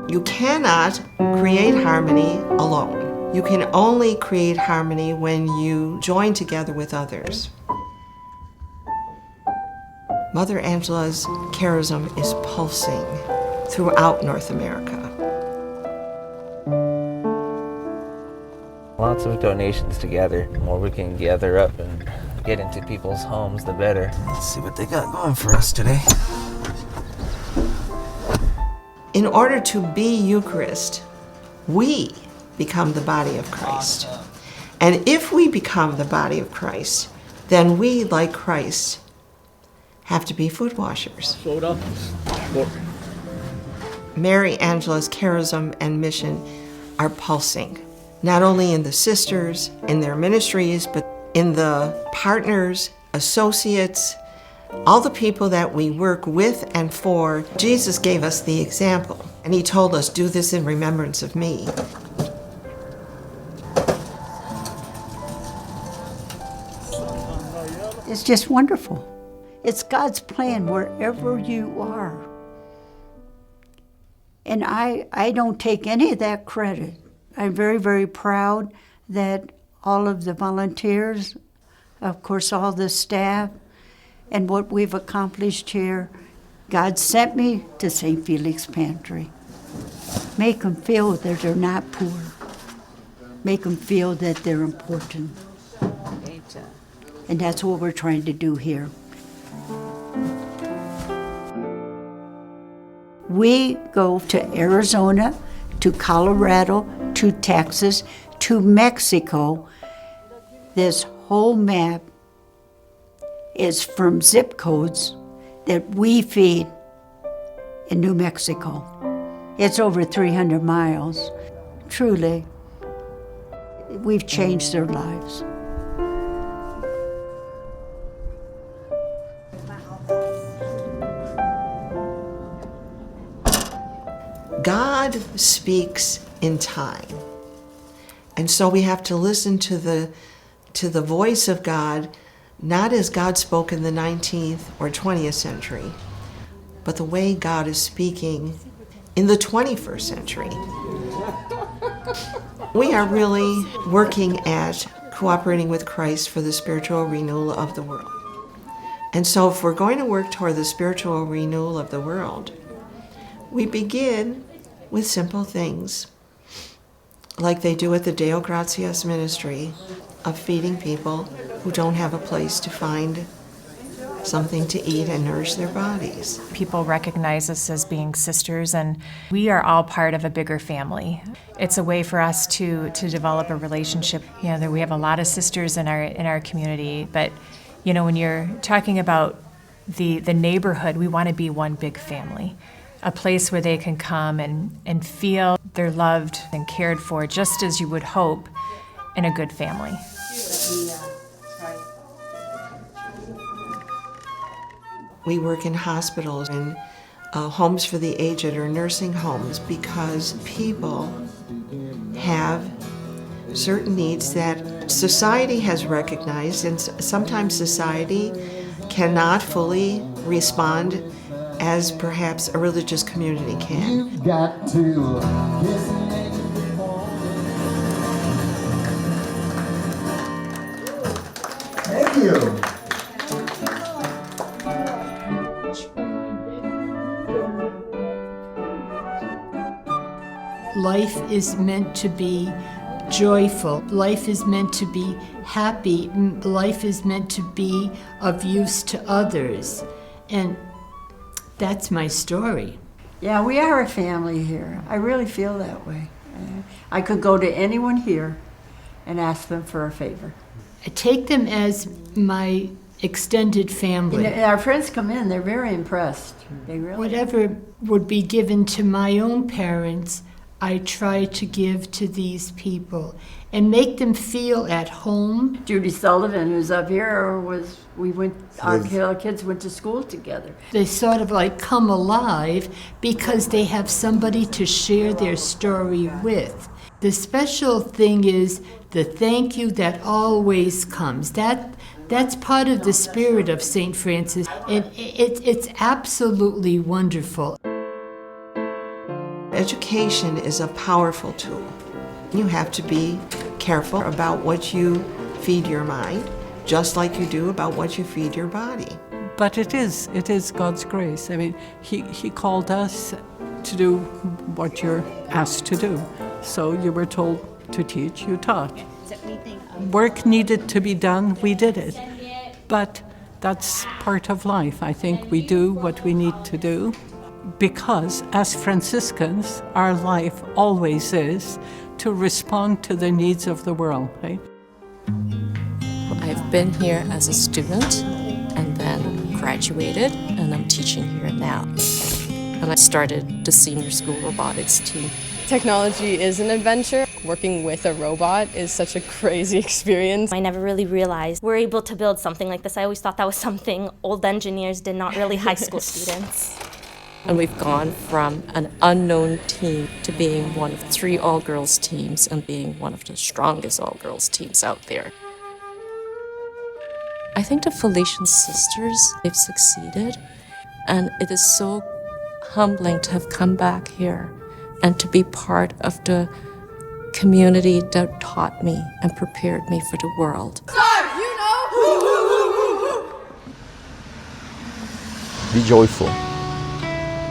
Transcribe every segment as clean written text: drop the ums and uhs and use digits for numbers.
You cannot create harmony alone. You can only create harmony when you join together with others. Mother Angela's charism is pulsing throughout North America. Lots of donations together. The more we can gather up and get into people's homes, the better. Let's see what they got going for us today. In order to be Eucharist, we become the body of Christ. And if we become the body of Christ, then we, like Christ, have to be foot washers. Mary Angela's charism and mission are pulsing, not only in the sisters, in their ministries, but in the partners, associates, all the people that we work with and for. Jesus gave us the example, and he told us, do this in remembrance of me. It's just wonderful. It's God's plan wherever you are. And I don't take any of that credit. I'm very, very proud that all of the volunteers, of course, all the staff, and what we've accomplished here, God sent me to St. Felix Pantry. Make them feel that they're not poor. Make them feel that they're important. And that's what we're trying to do here. We go to Arizona, to Colorado, to Texas, to Mexico. This whole map is from zip codes that we feed in New Mexico. It's over 300 miles. Truly, we've changed their lives. God speaks in time. And so we have to listen to the voice of God, not as God spoke in the 19th or 20th century, but the way God is speaking in the 21st century. We are really working at cooperating with Christ for the spiritual renewal of the world. And so if we're going to work toward the spiritual renewal of the world, we begin with simple things, like they do at the Deo Gratias ministry, of feeding people who don't have a place to find something to eat and nourish their bodies. People recognize us as being sisters, and we are all part of a bigger family. It's a way for us to develop a relationship. You know, we have a lot of sisters in our community, but you know, when you're talking about the neighborhood, we want to be one big family. A place where they can come and feel they're loved and cared for, just as you would hope in a good family. We work in hospitals and homes for the aged or nursing homes because people have certain needs that society has recognized, and sometimes society cannot fully respond as perhaps a religious community can. You've got to Thank you. Life is meant to be joyful. Life is meant to be happy. Life is meant to be of use to others. And that's my story. Yeah, we are a family here. I really feel that way. I could go to anyone here and ask them for a favor. I take them as my extended family. And our friends come in, they're very impressed. They really Whatever would be given to my own parents, I try to give to these people and make them feel at home. Judy Sullivan, who's up here, our kids went to school together. They sort of like come alive because they have somebody to share their story with. The special thing is the thank you that always comes. That's part of the spirit of St. Francis, and it's absolutely wonderful. education is a powerful tool. You have to be careful about what you feed your mind, just like you do about what you feed your body. But it is God's grace. I mean, He called us to do what you're asked to do. So you were told to teach, you taught. Work needed to be done, we did it. But that's part of life. I think we do what we need to do because as Franciscans, our life always is to respond to the needs of the world, right? I've been here as a student and then graduated, and I'm teaching here now. And I started the senior school robotics team. Technology is an adventure. Working with a robot is such a crazy experience. I never really realized we're able to build something like this. I always thought that was something old engineers did, not really high school students. And we've gone from an unknown team to being one of 3 all-girls teams and being one of the strongest all-girls teams out there. I think the Felician Sisters, they've succeeded, and it is so humbling to have come back here and to be part of the community that taught me and prepared me for the world. Be joyful,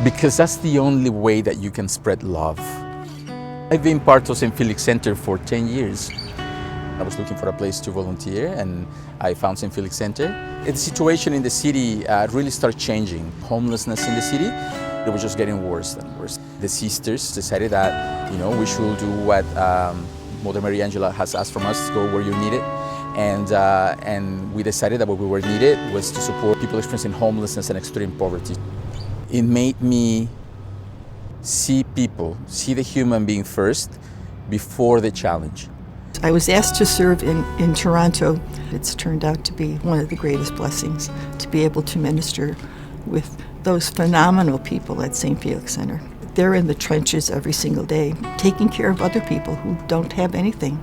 because that's the only way that you can spread love. I've been part of St. Felix Center for 10 years. I was looking for a place to volunteer and I found St. Felix Center. The situation in the city really started changing. Homelessness in the city, it was just getting worse and worse. The sisters decided that, we should do what Mother Mary Angela has asked from us, go where you're needed. And we decided that what we were needed was to support people experiencing homelessness and extreme poverty. It made me see the human being first before the challenge. I was asked to serve in Toronto. It's turned out to be one of the greatest blessings to be able to minister with those phenomenal people at St. Felix Center. They're in the trenches every single day, taking care of other people who don't have anything.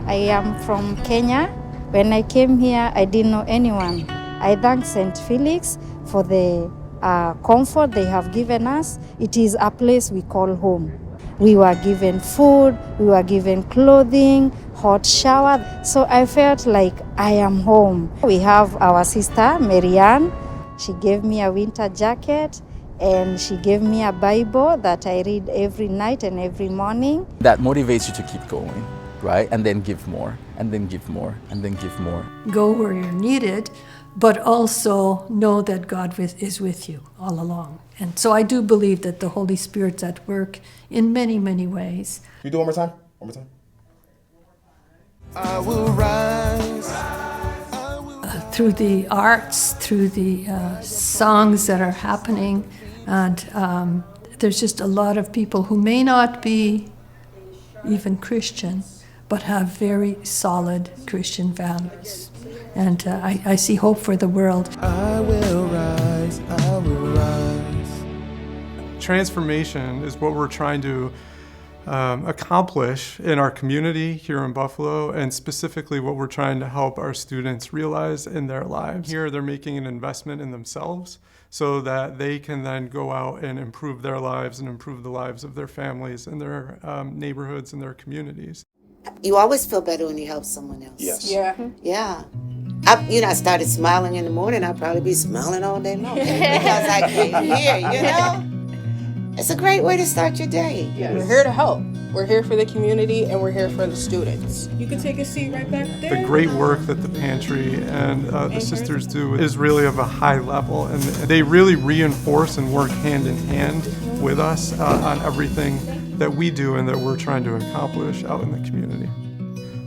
I am from Kenya. When I came here, I didn't know anyone. I thank St. Felix for the comfort they have given us. It is a place we call home. We were given food, we were given clothing, hot shower. So I felt like I am home. We have our sister, Marianne. She gave me a winter jacket and she gave me a Bible that I read every night and every morning. That motivates you to keep going, right? And then give more, and then give more, and then give more. Go where you're needed, but also know that God is with you all along. And so I do believe that the Holy Spirit's at work in many, many ways. Can you do one more time? One more time. I will rise. Through the arts, through the songs that are happening, and there's just a lot of people who may not be even Christian, but have very solid Christian values. And I see hope for the world. I will rise, I will rise. Transformation is what we're trying to accomplish in our community here in Buffalo, and specifically what we're trying to help our students realize in their lives. Here they're making an investment in themselves so that they can then go out and improve their lives and improve the lives of their families and their neighborhoods and their communities. You always feel better when you help someone else. Yes. Yeah. Yeah. I started smiling in the morning. I'll probably be smiling all day long because I came here, It's a great way to start your day. Yes. We're here to help. We're here for the community and we're here for the students. You can take a seat right back there. The great work that the pantry and the sisters do is really of a high level, and they really reinforce and work hand in hand with us on everything that we do and that we're trying to accomplish out in the community.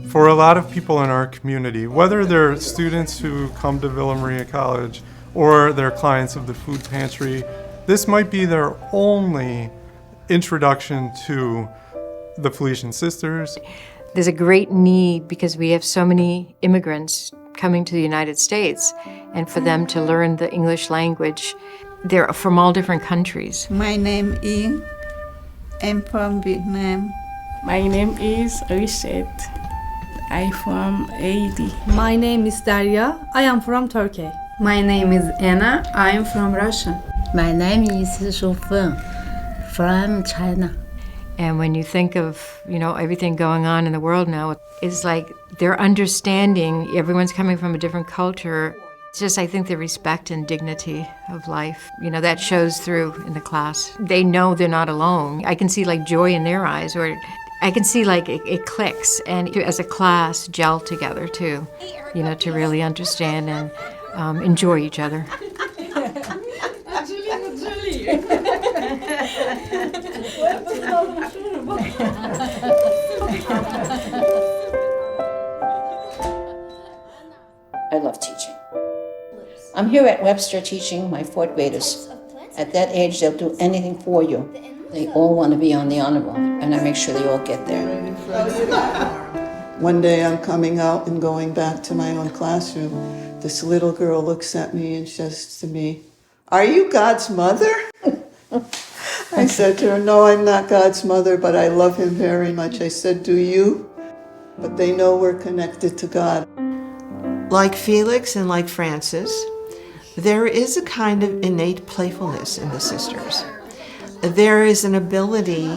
For a lot of people in our community, whether they're students who come to Villa Maria College or they're clients of the food pantry, this might be their only introduction to the Felician Sisters. There's a great need because we have so many immigrants coming to the United States, and for them to learn the English language. They're from all different countries. My name is, I'm from Vietnam. My name is Rishet. I'm from Haiti. My name is Daria. I am from Turkey. My name is Anna. I am from Russia. My name is Sofan from China. And when you think of, everything going on in the world now, it's like they're understanding, everyone's coming from a different culture. It's just, I think, the respect and dignity of life, that shows through in the class. They know they're not alone. I can see like joy in their eyes, or I can see like it clicks, and as a class gel together too, to really understand and enjoy each other. I love teaching. I'm here at Webster teaching my fourth graders. At that age, they'll do anything for you. They all want to be on the honor roll, and I make sure they all get there. One day I'm coming out and going back to my own classroom. This little girl looks at me and says to me, "Are you God's mother?" I said to her, "No, I'm not God's mother, but I love him very much." I said, "Do you?" But they know we're connected to God. Like Felix and like Francis, there is a kind of innate playfulness in the sisters. There is an ability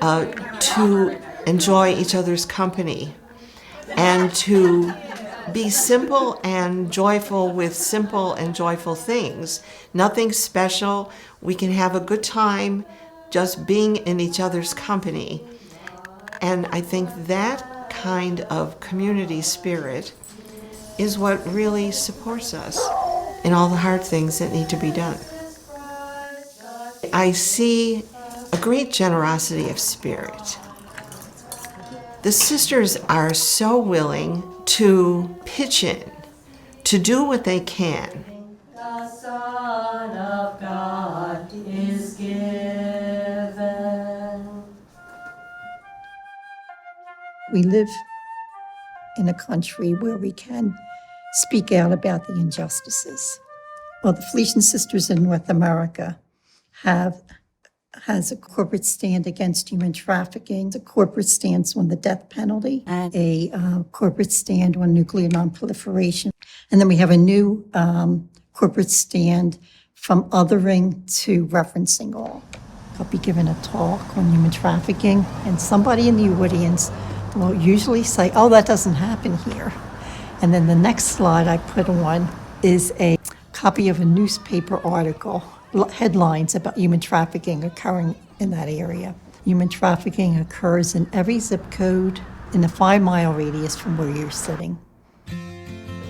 to enjoy each other's company and to be simple and joyful with simple and joyful things. Nothing special. We can have a good time just being in each other's company. And I think that kind of community spirit is what really supports us in all the hard things that need to be done. I see a great generosity of spirit. The sisters are so willing to pitch in, to do what they can. The Son of God is given. We live in a country where we can speak out about the injustices. Well, the Felician Sisters in North America has a corporate stand against human trafficking, a corporate stance on the death penalty, and a corporate stand on nuclear nonproliferation. And then we have a new corporate stand from othering to referencing all. I'll be giving a talk on human trafficking, and somebody in the audience will usually say, "Oh, that doesn't happen here." And then the next slide I put on is a copy of a newspaper article, headlines about human trafficking occurring in that area. Human trafficking occurs in every zip code in a 5-mile radius from where you're sitting.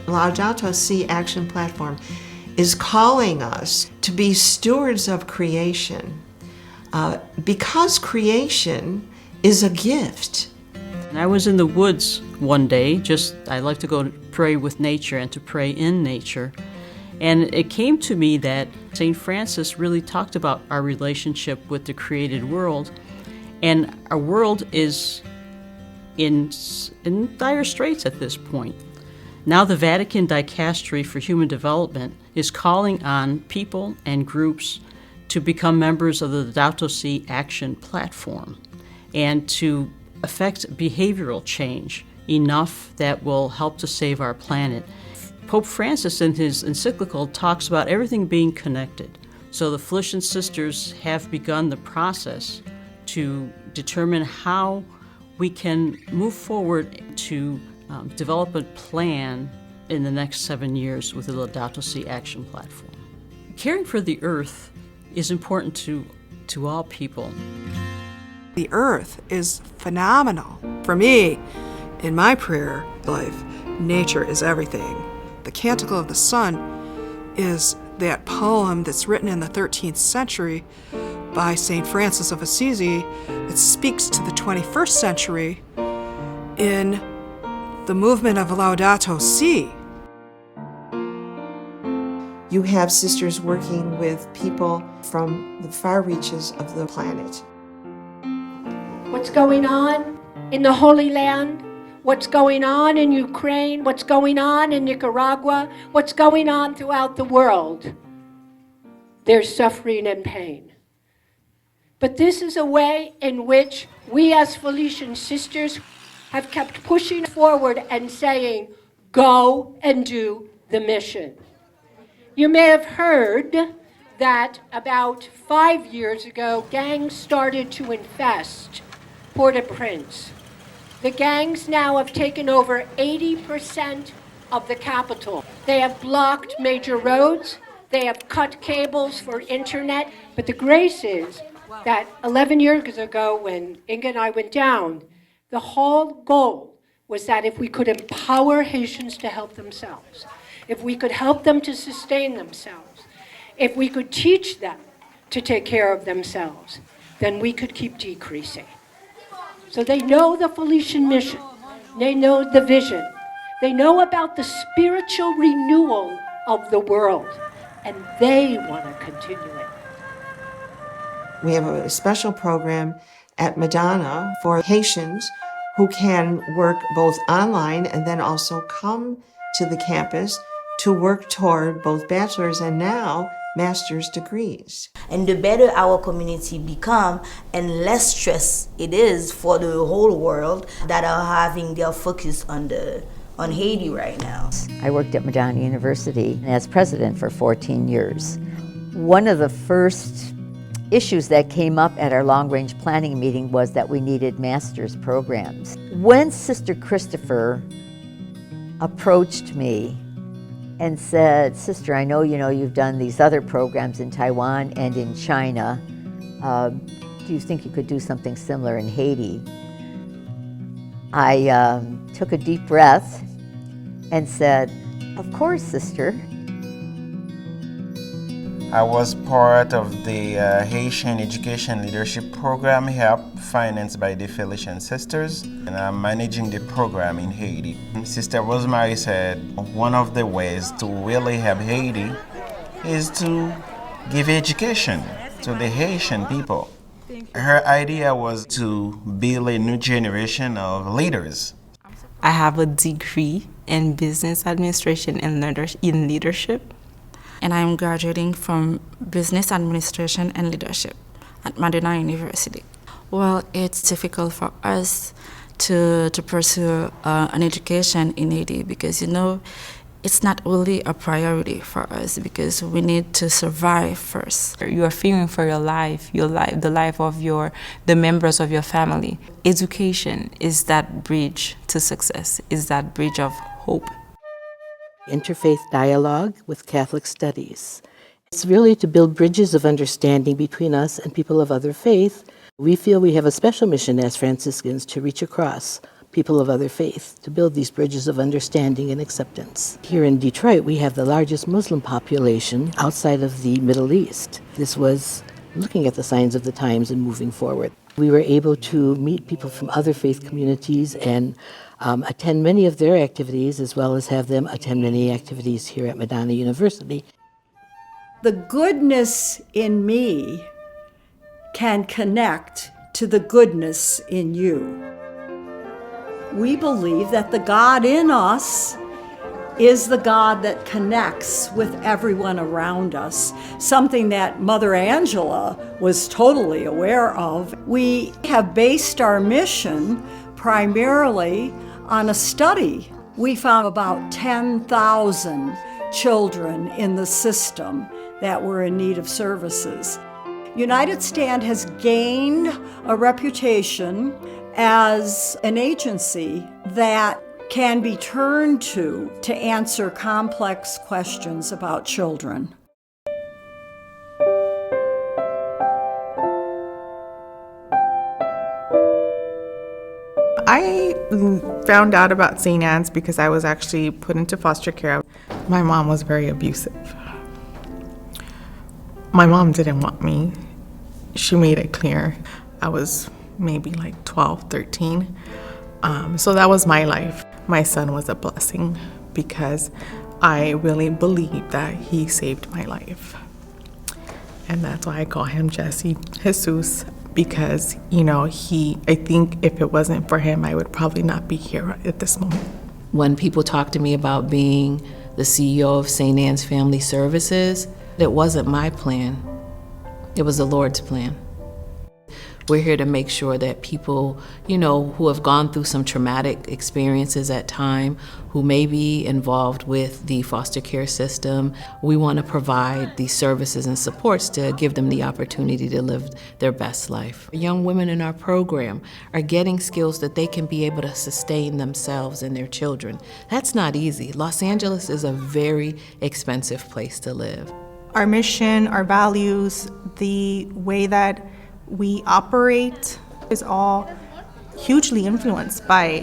Laudato Si Action Platform is calling us to be stewards of creation because creation is a gift. I was in the woods one day, I like to go pray with nature and to pray in nature. And it came to me that St. Francis really talked about our relationship with the created world. And our world is in dire straits at this point. Now the Vatican Dicastery for Human Development is calling on people and groups to become members of the Laudato Si Action Platform and to affect behavioral change enough that will help to save our planet. Pope Francis in his encyclical talks about everything being connected. So the Felician Sisters have begun the process to determine how we can move forward to develop a plan in the next 7 years with the Laudato Si Action Platform. Caring for the earth is important to all people. The earth is phenomenal. For me, in my prayer life, nature is everything. The Canticle of the Sun is that poem that's written in the 13th century by St. Francis of Assisi. It speaks to the 21st century in the movement of Laudato Si. You have sisters working with people from the far reaches of the planet. What's going on in the Holy Land? What's going on in Ukraine? What's going on in Nicaragua? What's going on throughout the world? There's suffering and pain. But this is a way in which we as Felician Sisters have kept pushing forward and saying, go and do the mission. You may have heard that about 5 years ago, gangs started to infest Port-au-Prince. The gangs now have taken over 80% of the capital. They have blocked major roads. They have cut cables for internet. But the grace is that 11 years ago, when Inga and I went down, the whole goal was that if we could empower Haitians to help themselves, if we could help them to sustain themselves, if we could teach them to take care of themselves, then we could keep decreasing. So they know the Felician mission. They know the vision. They know about the spiritual renewal of the world, and they want to continue it. We have a special program at Madonna for Haitians who can work both online and then also come to the campus to work toward both bachelor's and now master's degrees. And the better our community become and less stress it is for the whole world that are having their focus on Haiti right now. I worked at Madonna University as president for 14 years. One of the first issues that came up at our long-range planning meeting was that we needed master's programs. When Sister Christopher approached me and said, "Sister, I know you've done these other programs in Taiwan and in China. Do you think you could do something similar in Haiti?" I took a deep breath and said, "Of course, Sister." I was part of the Haitian Education Leadership Program here, financed by the Felician Sisters, and I'm managing the program in Haiti. Sister Rosemary said one of the ways to really help Haiti is to give education to the Haitian people. Her idea was to build a new generation of leaders. I have a degree in business administration and in leadership. And I'm graduating from business administration and leadership at Madonna University. Well, it's difficult for us to pursue an education in Haiti because, it's not really a priority for us because we need to survive first. You are fearing for your life, the life of the members of your family. Education is that bridge to success, is that bridge of hope. Interfaith dialogue with Catholic studies. It's really to build bridges of understanding between us and people of other faith. We feel we have a special mission as Franciscans to reach across people of other faith, to build these bridges of understanding and acceptance. Here in Detroit, we have the largest Muslim population outside of the Middle East. This was looking at the signs of the times and moving forward. We were able to meet people from other faith communities and attend many of their activities, as well as have them attend many activities here at Madonna University. The goodness in me can connect to the goodness in you. We believe that the God in us is the God that connects with everyone around us, something that Mother Angela was totally aware of. We have based our mission primarily on a study. We found about 10,000 children in the system that were in need of services. United Stand has gained a reputation as an agency that can be turned to answer complex questions about children. I found out about St. Anne's because I was actually put into foster care. My mom was very abusive. My mom didn't want me. She made it clear. I was maybe like 12, 13. So that was my life. My son was a blessing because I really believe that he saved my life. And that's why I call him Jesse Jesus, because, I think if it wasn't for him, I would probably not be here at this moment. When people talk to me about being the CEO of St. Anne's Family Services, it wasn't my plan. It was the Lord's plan. We're here to make sure that people, who have gone through some traumatic experiences at time, who may be involved with the foster care system, we want to provide these services and supports to give them the opportunity to live their best life. Young women in our program are getting skills that they can be able to sustain themselves and their children. That's not easy. Los Angeles is a very expensive place to live. Our mission, our values, the way that we operate is all hugely influenced by,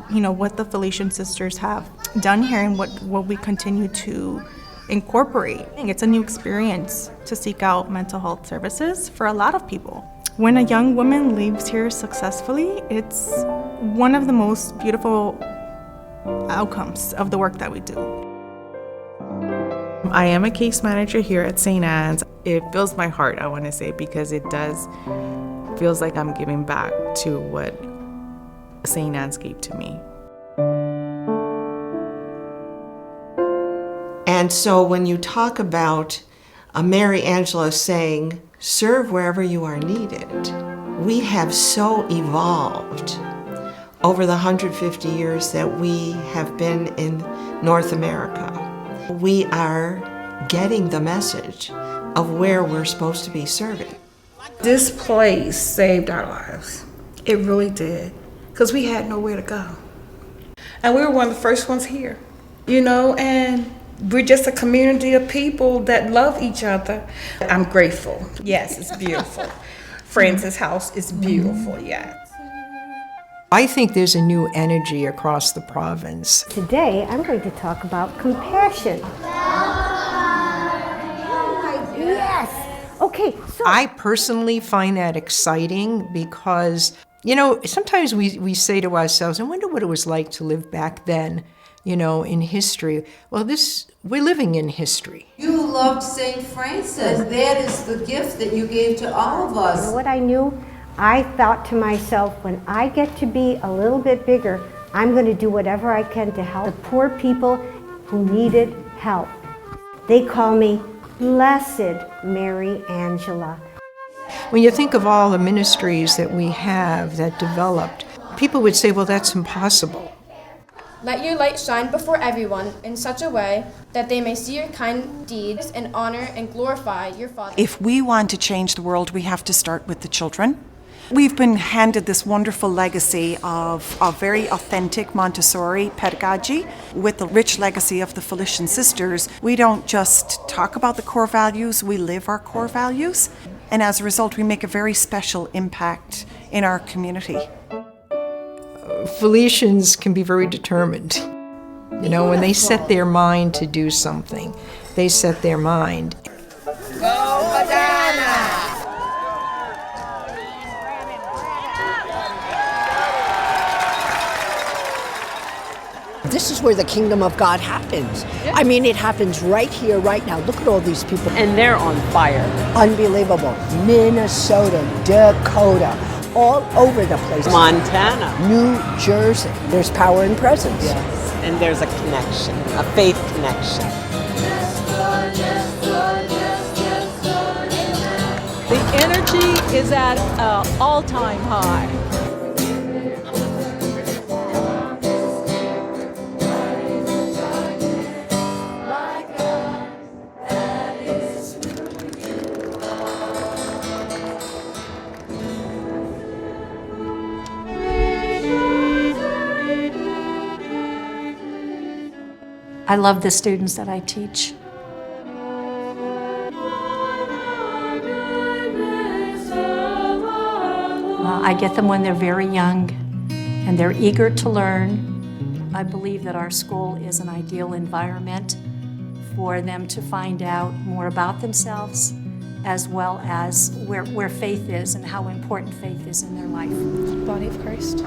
what the Felician Sisters have done here and what we continue to incorporate. It's a new experience to seek out mental health services for a lot of people. When a young woman leaves here successfully, it's one of the most beautiful outcomes of the work that we do. I am a case manager here at St. Anne's. It fills my heart, I want to say, because feels like I'm giving back to what St. Anne's gave to me. And so when you talk about Mary Angela saying, serve wherever you are needed, we have so evolved over the 150 years that we have been in North America. We are getting the message of where we're supposed to be serving. This place saved our lives. It really did, because we had nowhere to go. And we were one of the first ones here, and we're just a community of people that love each other. I'm grateful. Yes, it's beautiful. Francis' house is beautiful, yes. I think there's a new energy across the province. Today, I'm going to talk about compassion. Yes. Okay, so I personally find that exciting because, sometimes we say to ourselves, I wonder what it was like to live back then, in history. Well, we're living in history. You loved St. Francis. That is the gift that you gave to all of us. You know what I knew? I thought to myself, when I get to be a little bit bigger, I'm going to do whatever I can to help the poor people who needed help. They call me Blessed Mary Angela. When you think of all the ministries that we have that developed, people would say, well, that's impossible. Let your light shine before everyone in such a way that they may see your kind deeds and honor and glorify your Father. If we want to change the world, we have to start with the children. We've been handed this wonderful legacy of a very authentic Montessori pedagogy with the rich legacy of the Felician Sisters. We don't just talk about the core values, we live our core values. And as a result, we make a very special impact in our community. Felicians can be very determined. When they set their mind to do something, they set their mind. Go Madonna! This is where the kingdom of God happens. Yep. I mean, it happens right here, right now. Look at all these people. And they're on fire. Unbelievable. Minnesota, Dakota, all over the place. Montana. New Jersey. There's power and presence. Yes. And there's a connection, a faith connection. The energy is at an all-time high. I love the students that I teach. I get them when they're very young and they're eager to learn. I believe that our school is an ideal environment for them to find out more about themselves, as well as where faith is and how important faith is in their life. Body of Christ.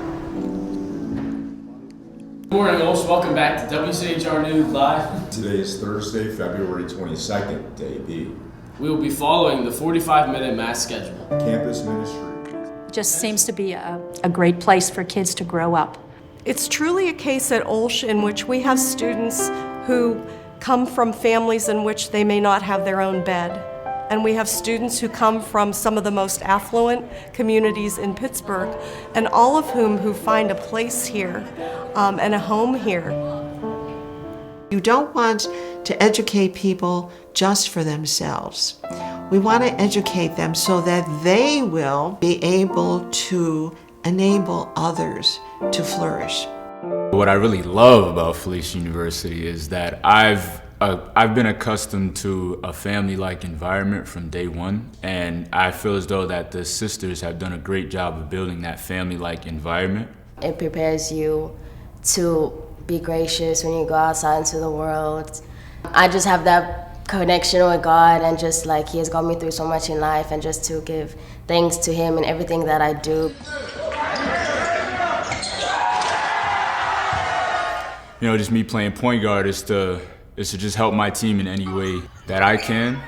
Good morning, folks. Welcome back to WCHR News Live. Today is Thursday, February 22nd, Day B. We will be following the 45-minute mass schedule. Campus ministry. Just seems to be a great place for kids to grow up. It's truly a case at Olsh in which we have students who come from families in which they may not have their own bed. And we have students who come from some of the most affluent communities in Pittsburgh, and all of whom who find a place here and a home here. You don't want to educate people just for themselves. We want to educate them so that they will be able to enable others to flourish. What I really love about Felician University is that I've been accustomed to a family-like environment from day one, and I feel as though that the sisters have done a great job of building that family-like environment. It prepares you to be gracious when you go outside into the world. I just have that connection with God, and just like He has got me through so much in life, and just to give thanks to Him in everything that I do. You know, just me playing point guard is to just help my team in any way that I can.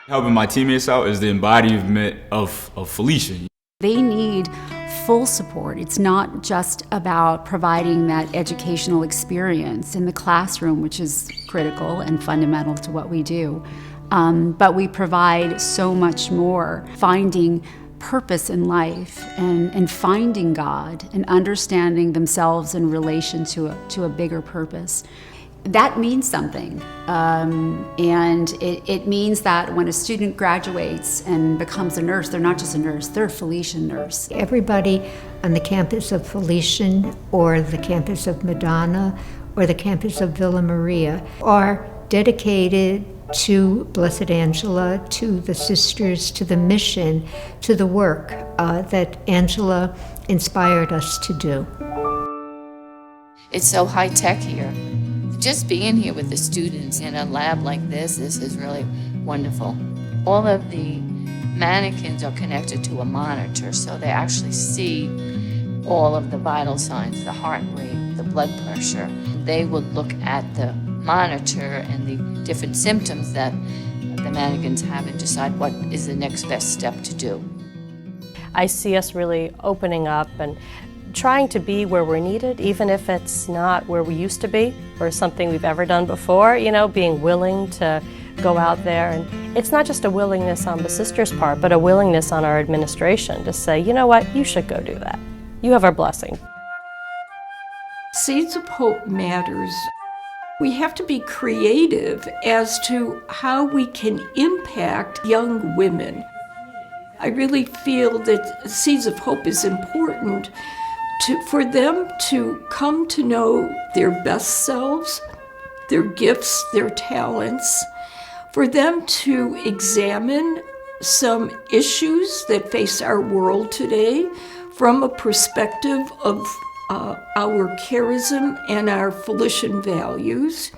Helping my teammates out is the embodiment of Felician. They need full support. It's not just about providing that educational experience in the classroom, which is critical and fundamental to what we do, but we provide so much more, finding purpose in life and finding God and understanding themselves in relation to a bigger purpose. That means something, and it means that when a student graduates and becomes a nurse, they're not just a nurse, they're a Felician nurse. Everybody on the campus of Felician or the campus of Madonna or the campus of Villa Maria are dedicated to Blessed Angela, to the sisters, to the mission, to the work that Angela inspired us to do. It's so high tech here. Just being here with the students in a lab like this is really wonderful. All of the mannequins are connected to a monitor, so they actually see all of the vital signs, the heart rate, the blood pressure. They would look at the monitor and the different symptoms that the mannequins have and decide what is the next best step to do. I see us really opening up and trying to be where we're needed, even if it's not where we used to be or something we've ever done before, you know, being willing to go out there. And it's not just a willingness on the sisters' part, but a willingness on our administration to say, you know what, you should go do that. You have our blessing. Seeds of Hope matters. We have to be creative as to how we can impact young women. I really feel that Seeds of Hope is important for them to come to know their best selves, their gifts, their talents, for them to examine some issues that face our world today from a perspective of our charism and our Felician values,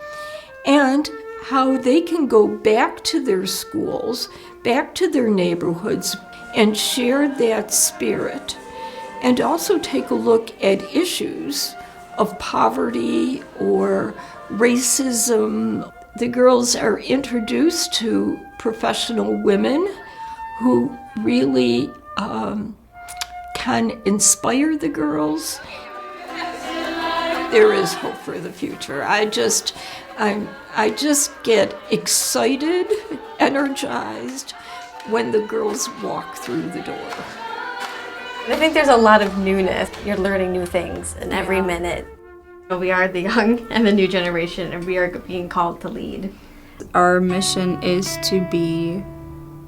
and how they can go back to their schools, back to their neighborhoods, and share that spirit. And also take a look at issues of poverty or racism. The girls are introduced to professional women who really can inspire the girls. There is hope for the future. I just get excited, energized when the girls walk through the door. I think there's a lot of newness. You're learning new things in every minute. We are the young and the new generation, and we are being called to lead. Our mission is to be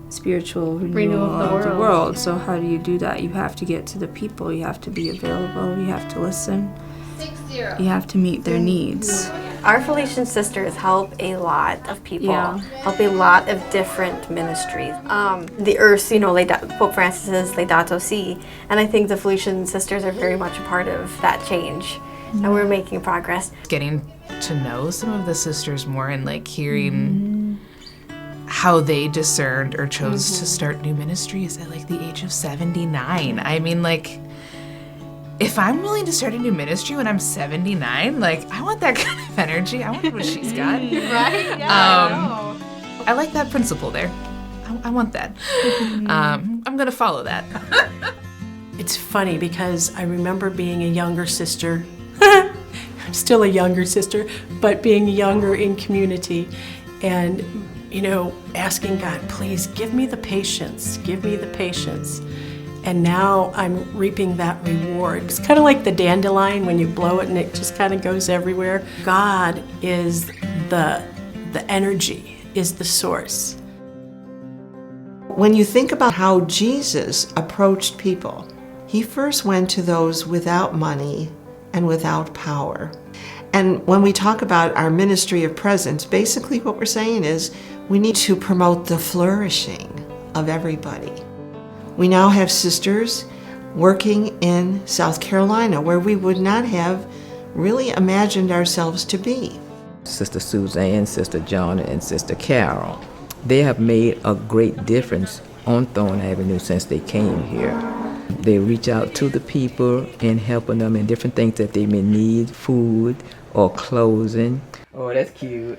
spiritual renewal of the world. So how do you do that? You have to get to the people. You have to be available. You have to listen. You have to meet their needs. Our Felician Sisters help a lot of people, help a lot of different ministries. The Earth's, Pope Francis's Laudato Si, and I think the Felician Sisters are very much a part of that change, and we're making progress. Getting to know some of the sisters more and hearing how they discerned or chose to start new ministries at the age of 79. I mean, if I'm willing to start a new ministry when I'm 79, I want that kind of energy. I want what she's got. Right? Yeah, I like that principle there. I want that. I'm going to follow that. It's funny because I remember being a younger sister. I'm still a younger sister, but being younger in community. And asking God, please give me the patience, give me the patience. And now I'm reaping that reward. It's kind of like the dandelion when you blow it and it just kind of goes everywhere. God is the energy, is the source. When you think about how Jesus approached people, he first went to those without money and without power. And when we talk about our ministry of presence, basically what we're saying is we need to promote the flourishing of everybody. We now have sisters working in South Carolina where we would not have really imagined ourselves to be. Sister Suzanne, Sister John, and Sister Carol, they have made a great difference on Thorn Avenue since they came here. They reach out to the people and helping them in different things that they may need, food or clothing. Oh, that's cute.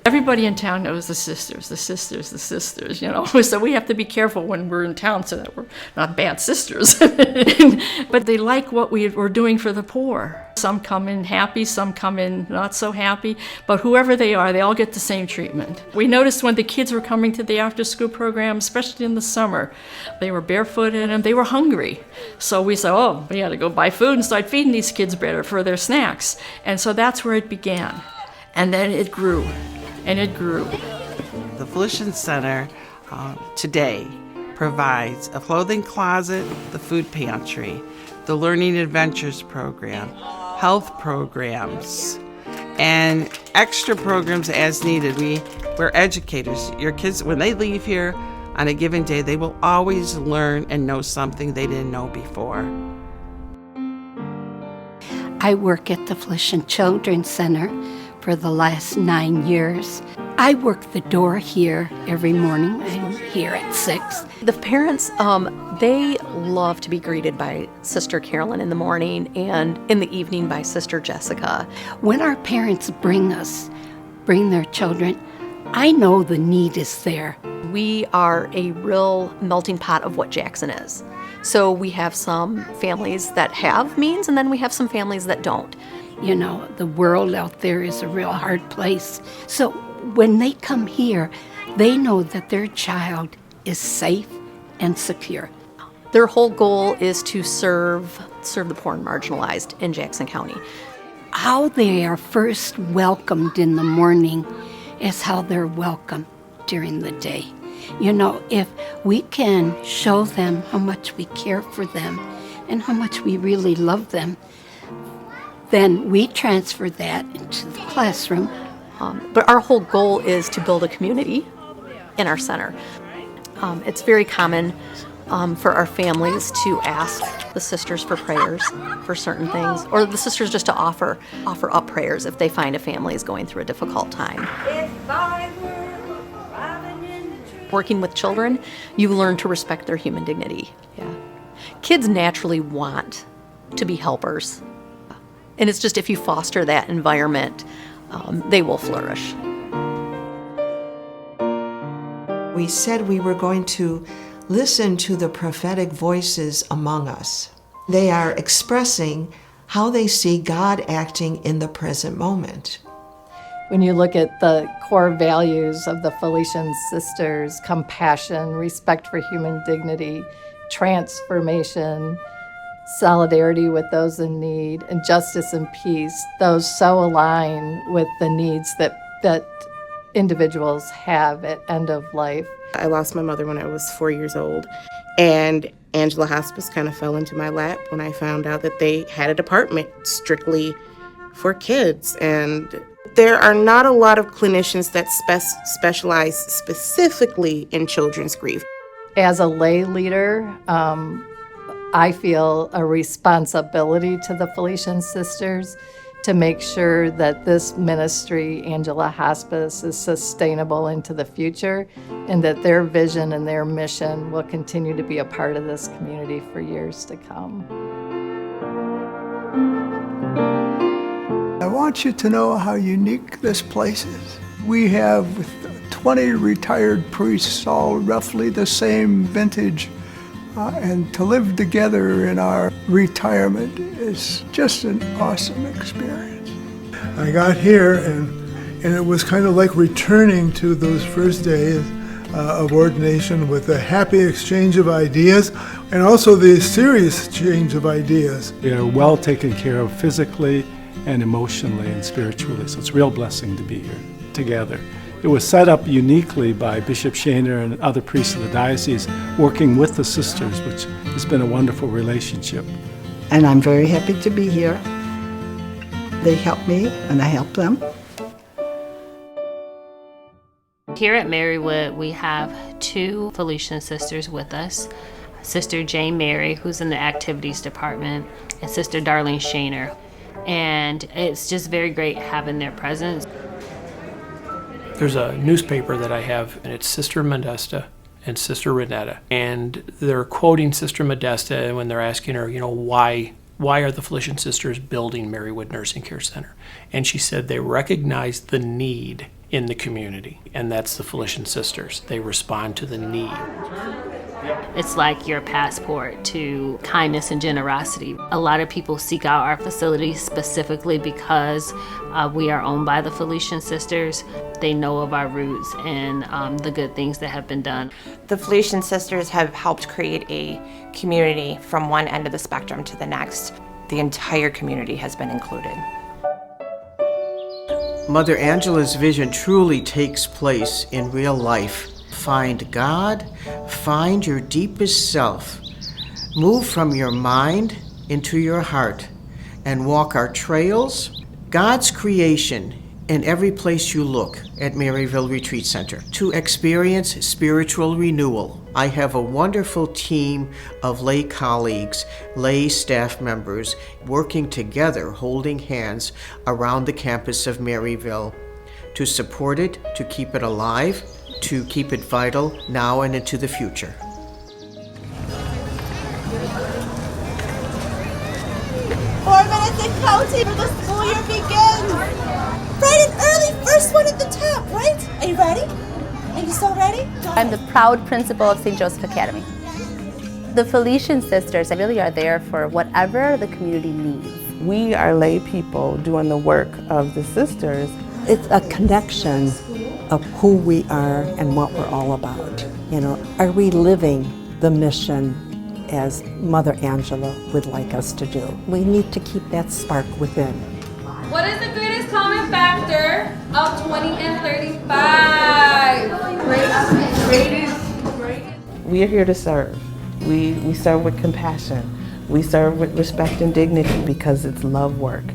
Everybody in town knows the sisters, so we have to be careful when we're in town so that we're not bad sisters. But they like what we're doing for the poor. Some come in happy, some come in not so happy, but whoever they are, they all get the same treatment. We noticed when the kids were coming to the after-school program, especially in the summer, they were barefooted and they were hungry. So we said, we got to go buy food and start feeding these kids better for their snacks. And so that's where it began. And then it grew. And it grew. The Felician Center today provides a clothing closet, the food pantry, the Learning Adventures program, health programs, and extra programs as needed. We're educators. Your kids, when they leave here on a given day, they will always learn and know something they didn't know before. I work at the Felician Children's Center for the last 9 years. I work the door here every morning. I'm here at 6. The parents, they love to be greeted by Sister Carolyn in the morning and in the evening by Sister Jessica. When our parents bring their children, I know the need is there. We are a real melting pot of what Jackson is. So we have some families that have means, and then we have some families that don't. You know, the world out there is a real hard place. So when they come here, they know that their child is safe and secure. Their whole goal is to serve the poor and marginalized in Jackson County. How they are first welcomed in the morning is how they're welcomed during the day. You know, if we can show them how much we care for them and how much we really love them, then we transfer that into the classroom. But our whole goal is to build a community in our center. It's very common for our families to ask the sisters for prayers for certain things, or the sisters just to offer up prayers if they find a family is going through a difficult time. Working with children, you learn to respect their human dignity. Yeah. Kids naturally want to be helpers. And it's just if you foster that environment, they will flourish. We said we were going to listen to the prophetic voices among us. They are expressing how they see God acting in the present moment. When you look at the core values of the Felician Sisters, compassion, respect for human dignity, transformation, solidarity with those in need, and justice and peace, those so align with the needs that individuals have at end of life. I lost my mother when I was 4 years old, and Angela Hospice kind of fell into my lap when I found out that they had a department strictly for kids. And there are not a lot of clinicians that specialize specifically in children's grief. As a lay leader, I feel a responsibility to the Felician Sisters to make sure that this ministry, Angela Hospice, is sustainable into the future and that their vision and their mission will continue to be a part of this community for years to come. I want you to know how unique this place is. We have 20 retired priests, all roughly the same vintage, and to live together in our retirement is just an awesome experience. I got here and And it was kind of like returning to those first days of ordination with a happy exchange of ideas and also the serious exchange of ideas. We are well taken care of physically and emotionally and spiritually, so it's a real blessing to be here together. It was set up uniquely by Bishop Shaner and other priests of the diocese working with the sisters, which has been a wonderful relationship. And I'm very happy to be here. They help me and I help them. Here at Marywood, we have two Felician sisters with us. Sister Jane Mary, who's in the activities department, and Sister Darlene Shaner. And it's just very great having their presence. There's a newspaper that I have, and it's Sister Modesta and Sister Renetta. And they're quoting Sister Modesta when they're asking her, why are the Felician Sisters building Marywood Nursing Care Center? And she said they recognize the need in the community, and that's the Felician Sisters. They respond to the need. It's like your passport to kindness and generosity. A lot of people seek out our facilities specifically because we are owned by the Felician Sisters. They know of our roots and the good things that have been done. The Felician Sisters have helped create a community from one end of the spectrum to the next. The entire community has been included. Mother Angela's vision truly takes place in real life. Find God, find your deepest self, move from your mind into your heart, and walk our trails, God's creation, in every place you look at Maryville Retreat Center to experience spiritual renewal. I have a wonderful team of lay colleagues, lay staff members working together, holding hands around the campus of Maryville to support it, to keep it alive, to keep it vital now and into the future. 4 minutes and counting for the school year begins. Bright and early, first one at the top, right? Are you ready? Are you so ready? I'm the proud principal of St. Joseph Academy. The Felician Sisters really are there for whatever the community needs. We are lay people doing the work of the sisters. It's a connection of who we are and what we're all about. Are we living the mission as Mother Angela would like us to do? We need to keep that spark within. What is the greatest common factor of 20 and 35? We are here to serve. We serve with compassion. We serve with respect and dignity because it's love work.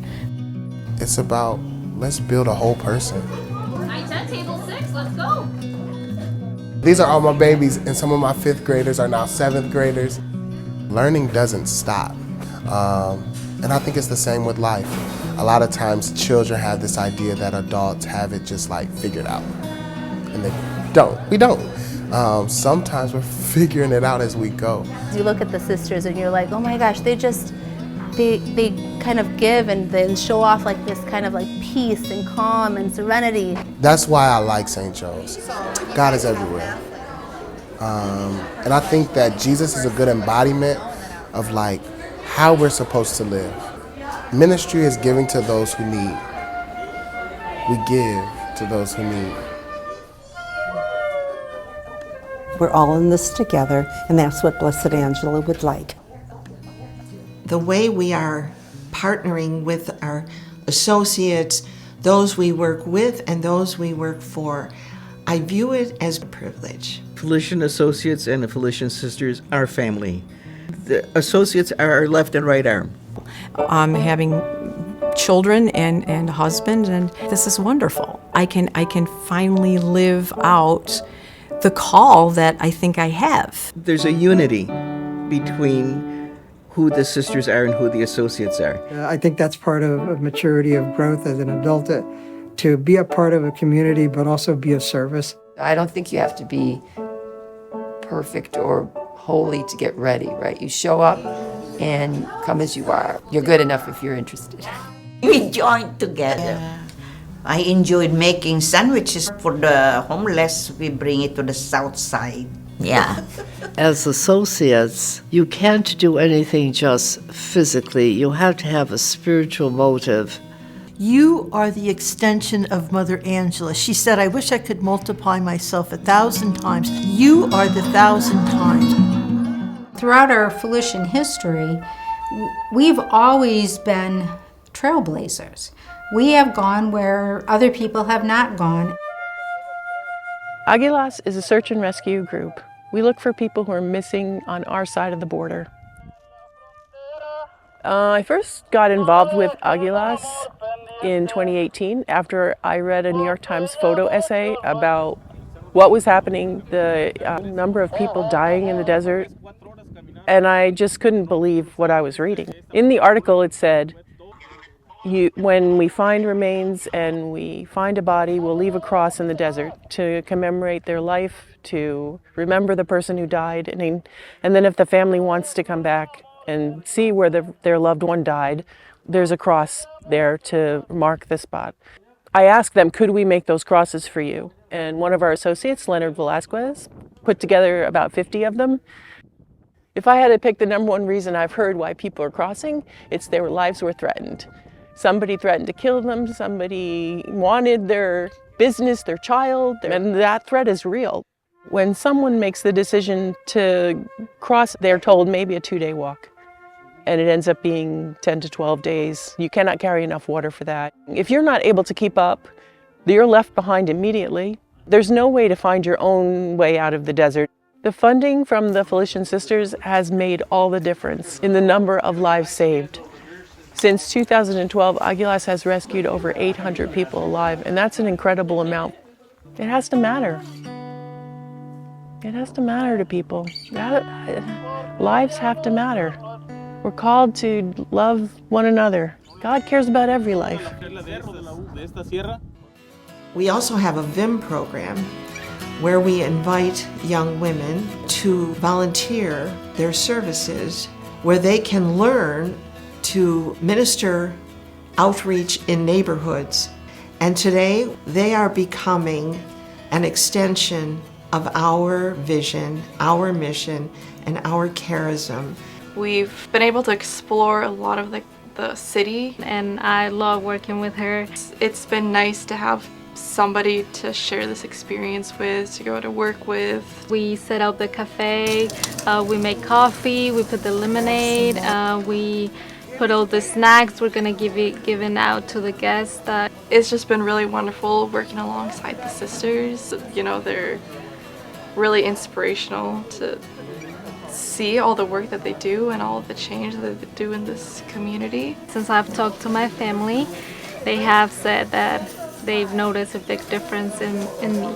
It's about, let's build a whole person. 9-10, table 6, let's go. These are all my babies, and some of my 5th graders are now 7th graders. Learning doesn't stop. And I think it's the same with life. A lot of times children have this idea that adults have it just like figured out. And they don't. We don't. Sometimes we're figuring it out as we go. You look at the sisters and you're like, oh my gosh, they kind of give and then show off like this kind of like peace and calm and serenity. That's why I like St. Joe's. God is everywhere. And I think that Jesus is a good embodiment of like how we're supposed to live. Ministry is giving to those who need. We give to those who need. We're all in this together, and that's what Blessed Angela would like. The way we are partnering with our associates, those we work with and those we work for, I view it as a privilege. Felician Associates and the Felician Sisters are family. The associates are our left and right arm. I'm having children and a husband, and this is wonderful. I can finally live out the call that I think I have. There's a unity between who the sisters are and who the associates are. I think that's part of maturity, of growth as an adult, to be a part of a community but also be of service. I don't think you have to be perfect or holy to get ready, right? You show up and come as you are. You're good enough if you're interested. We joined together. I enjoyed making sandwiches for the homeless. We bring it to the south side. Yeah. As associates, you can't do anything just physically. You have to have a spiritual motive. You are the extension of Mother Angela. She said, I wish I could multiply myself 1,000 times. You are the 1,000 times. Throughout our Felician history, we've always been trailblazers. We have gone where other people have not gone. Águilas is a search and rescue group. We look for people who are missing on our side of the border. I first got involved with Águilas in 2018 after I read a New York Times photo essay about what was happening, the number of people dying in the desert, and I just couldn't believe what I was reading. In the article it said, when we find remains and we find a body, we'll leave a cross in the desert to commemorate their life, to remember the person who died, and then if the family wants to come back and see where their loved one died, there's a cross there to mark the spot. I asked them, could we make those crosses for you? And one of our associates, Leonard Velasquez, put together about 50 of them. If I had to pick the number one reason I've heard why people are crossing, it's their lives were threatened. Somebody threatened to kill them, somebody wanted their business, their child, and that threat is real. When someone makes the decision to cross, they're told maybe a 2-day walk, and it ends up being 10 to 12 days. You cannot carry enough water for that. If you're not able to keep up, you're left behind immediately. There's no way to find your own way out of the desert. The funding from the Felician Sisters has made all the difference in the number of lives saved. Since 2012, Águilas has rescued over 800 people alive, and that's an incredible amount. It has to matter. It has to matter to people. Lives have to matter. We're called to love one another. God cares about every life. We also have a VIM program where we invite young women to volunteer their services, where they can learn to minister outreach in neighborhoods. And today they are becoming an extension of our vision, our mission, and our charism. We've been able to explore a lot of the city, and I love working with her. It's been nice to have somebody to share this experience with, to go to work with. We set up the cafe, we make coffee, we put the lemonade, we put all the snacks we're gonna given out to the guests. It's just been really wonderful working alongside the sisters. You know, they're really inspirational to see all the work that they do and all of the change that they do in this community. Since I've talked to my family, they have said that they've noticed a big difference in me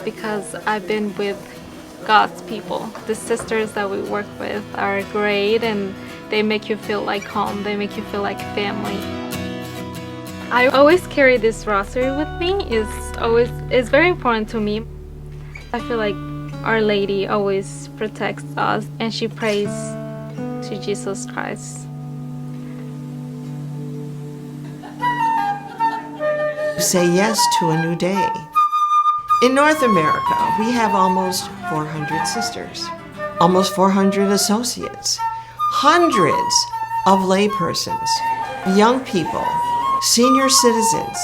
because I've been with God's people. The sisters that we work with are great, and they make you feel like home. They make you feel like family. I always carry this rosary with me. It's very important to me. I feel like Our Lady always protects us, and she prays to Jesus Christ. Say yes to a new day. In North America, we have almost 400 sisters, almost 400 associates, hundreds of laypersons, young people, senior citizens,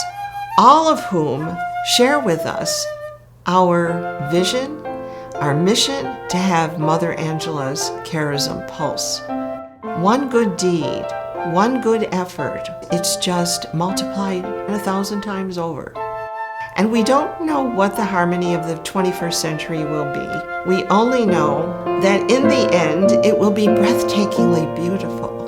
all of whom share with us our vision, our mission to have Mother Angela's charism pulse. One good deed, one good effort, it's just multiplied 1,000 times over. And we don't know what the harmony of the 21st century will be. We only know that in the end, it will be breathtakingly beautiful.